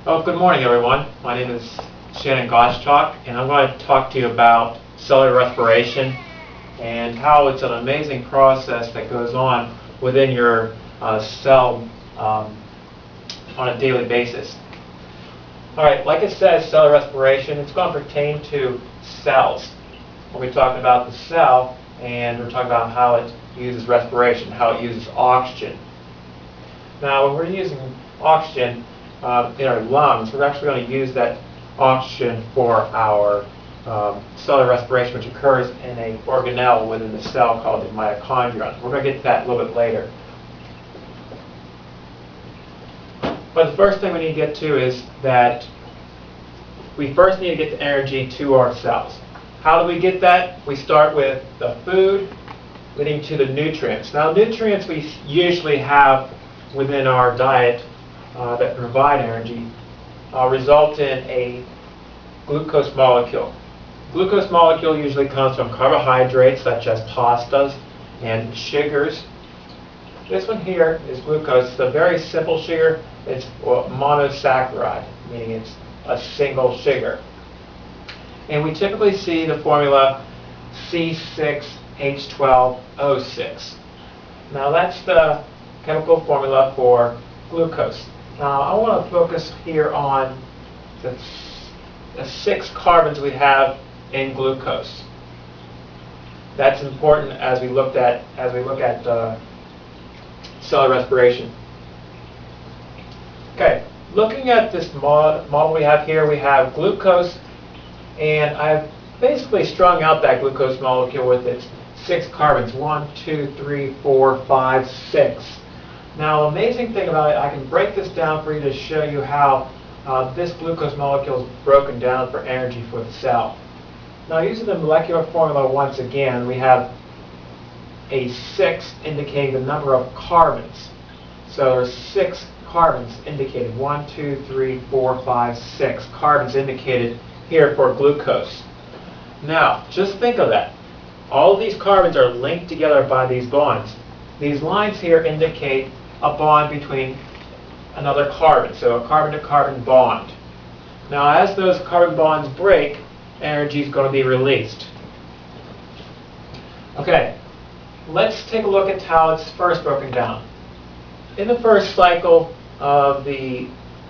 Oh, good morning, everyone. My name is Shannon Gottschalk, and I'm going to talk to you about cellular respiration and how it's an amazing process that goes on within your cell on a daily basis. All right, like it says, cellular respiration, it's going to pertain to cells. We're talking about the cell, and we're talking about how it uses respiration, how it uses oxygen. Now, when we're using oxygen in our lungs, we're actually going to use that oxygen for our cellular respiration, which occurs in an organelle within the cell called the mitochondrion. We're going to get to that a little bit later. But the first thing we need to get to is that we first need to get the energy to our cells. How do we get that? We start with the food leading to the nutrients. Now, nutrients we usually have within our diet that provide energy result in a glucose molecule. Glucose molecule usually comes from carbohydrates such as pastas and sugars. This one here is glucose. It's a very simple sugar. It's monosaccharide, meaning it's a single sugar. And we typically see the formula C6H12O6. Now that's the chemical formula for glucose. Now I want to focus here on the 6 carbons we have in glucose. That's important as we look at cellular respiration. Okay, looking at this model we have here, we have glucose, and I've basically strung out that glucose molecule with its 6 carbons, 1, 2, 3, 4, 5, 6. Now, amazing thing about it, I can break this down for you to show you how this glucose molecule is broken down for energy for the cell. Now, using the molecular formula once again, we have a 6 indicating the number of carbons. So there's 6 carbons indicated. 1, 2, 3, 4, 5, 6 carbons indicated here for glucose. Now, just think of that. All of these carbons are linked together by these bonds. These lines here indicate a bond between another carbon, so a carbon-to-carbon bond. Now, as those carbon bonds break, energy is going to be released. Okay, let's take a look at how it's first broken down. In the first cycle of the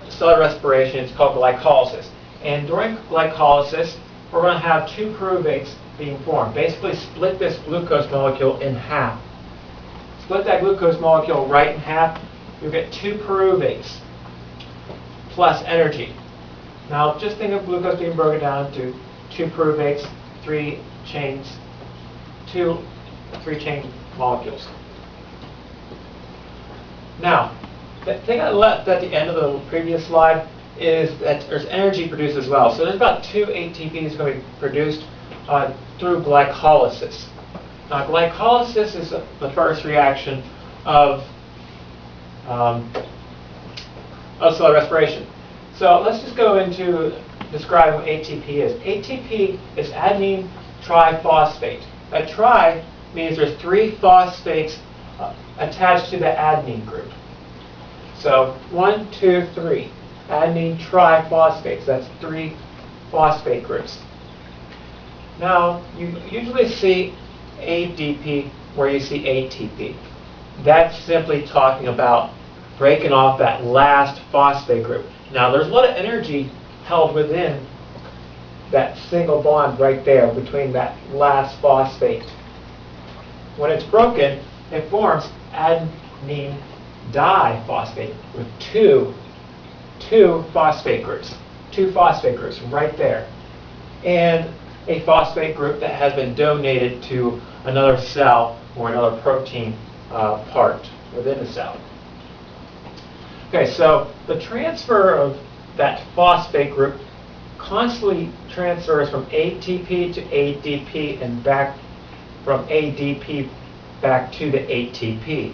cellular respiration, it's called glycolysis. And during glycolysis, we're going to have 2 pyruvates being formed. Basically, split this glucose molecule in half. Split that glucose molecule right in half, you'll get 2 pyruvates plus energy. Now, just think of glucose being broken down into 2 pyruvates, 3 chain molecules. Now, the thing I left at the end of the previous slide is that there's energy produced as well. So there's about 2 ATPs going to be produced through glycolysis. Now, glycolysis is the first reaction of cellular respiration. So let's just go into describing what ATP is. ATP is adenine triphosphate. That tri means there's 3 phosphates attached to the adenine group. So 1, 2, 3. Adenine triphosphates. That's 3 phosphate groups. Now, you usually see ADP where you see ATP. That's simply talking about breaking off that last phosphate group. Now, there's a lot of energy held within that single bond right there between that last phosphate. When it's broken, it forms adenine diphosphate with two phosphate groups. 2 phosphate groups right there. And a phosphate group that has been donated to another cell or another protein part within the cell. Okay, so the transfer of that phosphate group constantly transfers from ATP to ADP and back from ADP back to the ATP.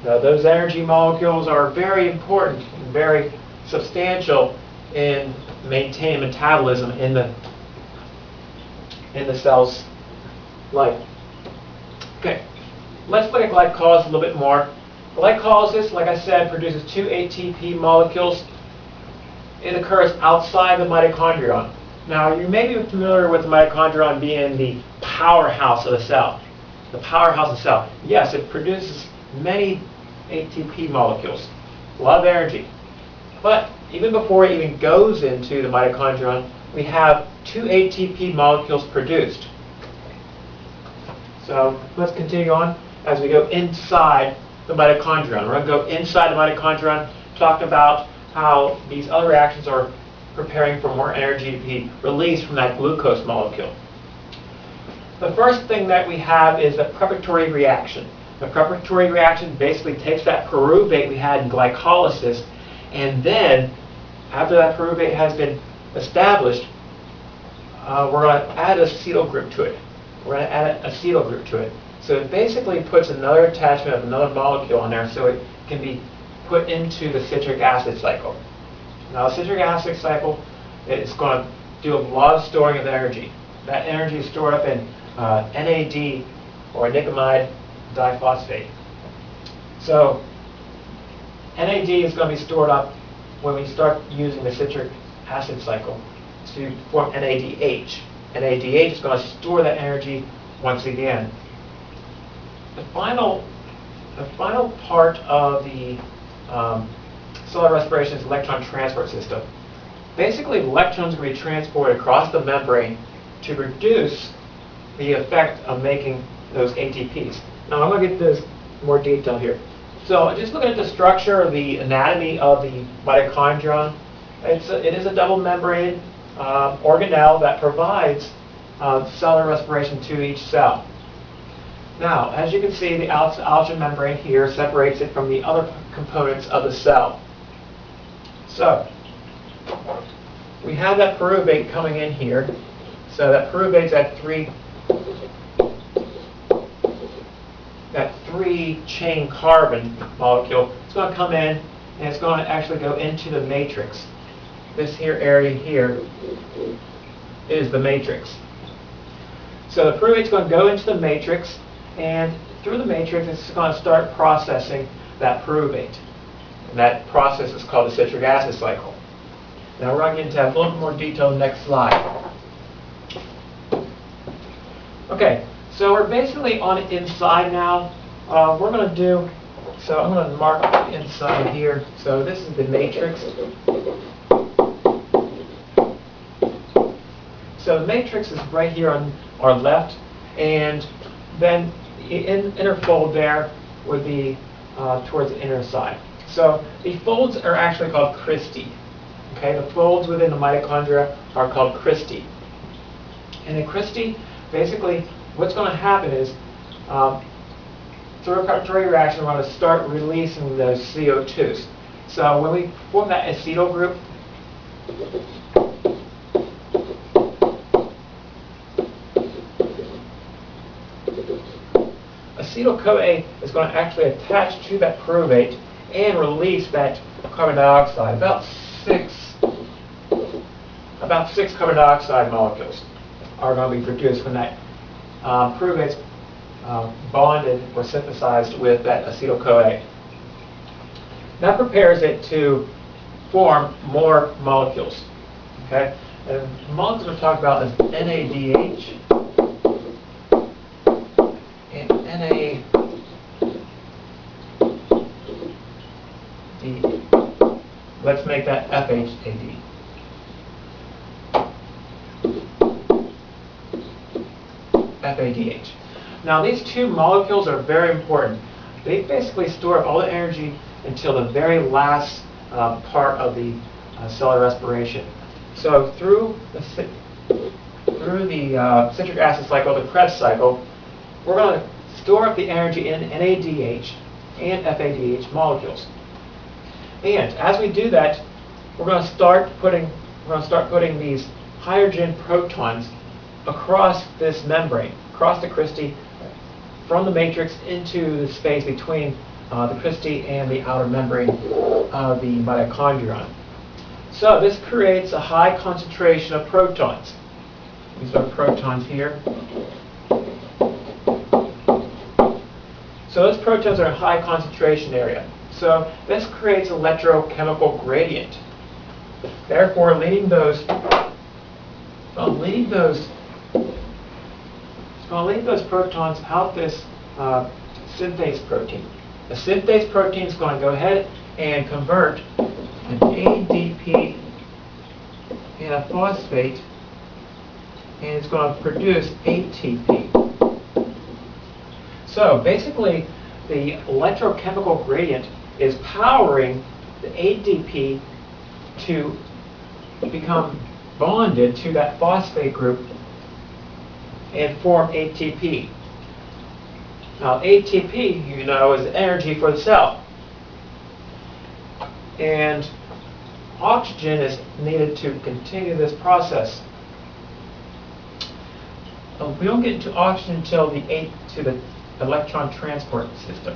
Now, those energy molecules are very important and very substantial in maintaining metabolism in the cell's life. Okay, let's look at glycolysis a little bit more. Glycolysis, like I said, produces 2 ATP molecules it occurs outside the mitochondrion. Now, you may be familiar with the mitochondrion being the powerhouse of the cell. The powerhouse of the cell. Yes, it produces many ATP molecules, a lot of energy. But even before it even goes into the mitochondrion, we have 2 ATP molecules produced. So let's continue on as we go inside the mitochondrion. We're going to go inside the mitochondrion, talk about how these other reactions are preparing for more energy to be released from that glucose molecule. The first thing that we have is the preparatory reaction. The preparatory reaction basically takes that pyruvate we had in glycolysis, and then after that pyruvate has been established, we're going to add an acetyl group to it. We're going to add an acetyl group to it. So it basically puts another attachment of another molecule on there so it can be put into the citric acid cycle. Now the citric acid cycle is going to do a lot of storing of energy. That energy is stored up in NAD, or nicotinamide diphosphate. So NAD is going to be stored up when we start using the citric acid cycle to form NADH. NADH is going to store that energy once again. The final part of the cellular respiration is electron transport system. Basically, electrons are going to be transported across the membrane to reduce the effect of making those ATPs. Now, I'm going to get this more detail here. So, just looking at the structure, the anatomy of the mitochondrion, it is a double membrane organelle that provides cellular respiration to each cell. Now, as you can see, the outer membrane here separates it from the other components of the cell. So, we have that pyruvate coming in here. So that pyruvate's at that 3-chain carbon molecule. It's going to come in and it's going to actually go into the matrix. This here area here is the matrix. So the pyruvate's going to go into the matrix, and through the matrix it's going to start processing that pyruvate. And that process is called the citric acid cycle. Now we're going to get into a little bit more detail in the next slide. Okay, so we're basically on the inside now. We're going to do, so I'm going to mark the inside here. So this is the matrix. So the matrix is right here on our left, and then the inner fold there would be towards the inner side. So the folds are actually called cristae. Okay, the folds within the mitochondria are called cristae. And the cristae, basically, what's going to happen is through a preparatory reaction, we're going to start releasing those CO2s. So when we form that acetyl group, acetyl-CoA is going to actually attach to that pyruvate and release that carbon dioxide. About six carbon dioxide molecules are going to be produced when that pyruvate's bonded or synthesized with that acetyl-CoA. That prepares it to form more molecules. Okay, and the molecules we're talking about is NADH and NAD. Let's make that FHAD. FADH. Now these two molecules are very important. They basically store up all the energy until the very last part of the cellular respiration. So through the citric acid cycle, the Krebs cycle, we're going to store up the energy in NADH and FADH molecules. And as we do that, we're going to start putting these hydrogen protons across this membrane, across the cristae, from the matrix into the space between the cristae and the outer membrane of the mitochondrion. So this creates a high concentration of protons. These are protons here. So those protons are in a high concentration area. So this creates an electrochemical gradient. Therefore, leading those protons out this synthase protein. The synthase protein is going to go ahead and convert an ADP in a phosphate, and it's going to produce ATP. So basically, the electrochemical gradient is powering the ADP to become bonded to that phosphate group and form ATP. Now ATP, you know, is energy for the cell. And oxygen is needed to continue this process. We don't get into oxygen until the electron transport system.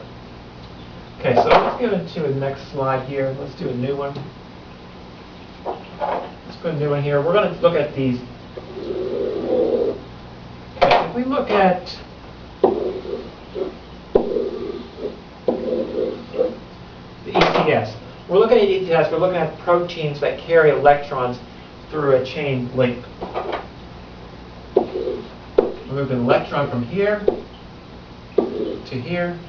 Okay, so let's go into the next slide here. Let's do a new one. Let's put a new one here. We're going to look at these. Okay, if we look at the ETS, we're looking at ETS. We're looking at proteins that carry electrons through a chain link. We move an electron from here to here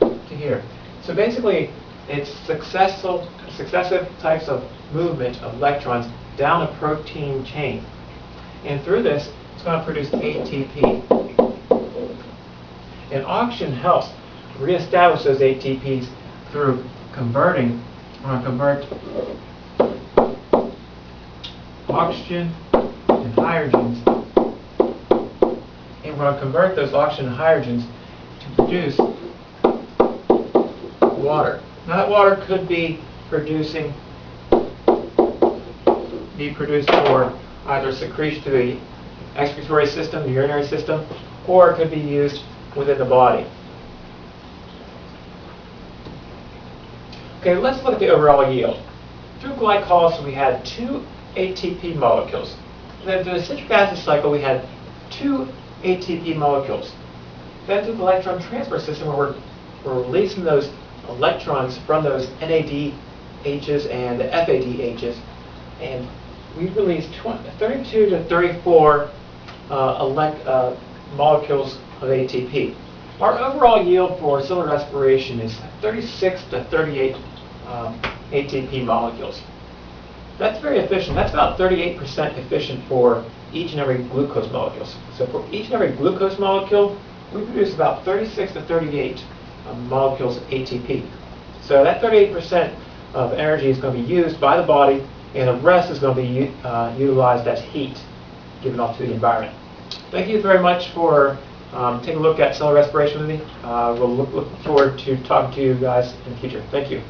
to here. So basically, it's successive types of movement of electrons down a protein chain. And through this, it's going to produce ATP. And oxygen helps reestablish those ATPs through converting, convert oxygen and hydrogens. And we're going to convert those oxygen and hydrogens to produce water. Now that water could be produced for either secretion to the excretory system, the urinary system, or it could be used within the body. Okay, let's look at the overall yield. Through glycolysis, we had 2 ATP molecules. Then through the citric acid cycle, we had 2 ATP molecules. Then through the electron transport system, where we're releasing those electrons from those NADHs and the FADHs, and we released 32 to 34 molecules of ATP. Our overall yield for cellular respiration is 36 to 38 ATP molecules. That's very efficient. That's about 38% efficient for each and every glucose molecule. So for each and every glucose molecule, we produce about 36 to 38 molecules of ATP. So that 38% of energy is going to be used by the body, and the rest is going to be utilized as heat given off to the environment. Thank you very much for taking a look at cellular respiration with me. We'll look forward to talking to you guys in the future. Thank you.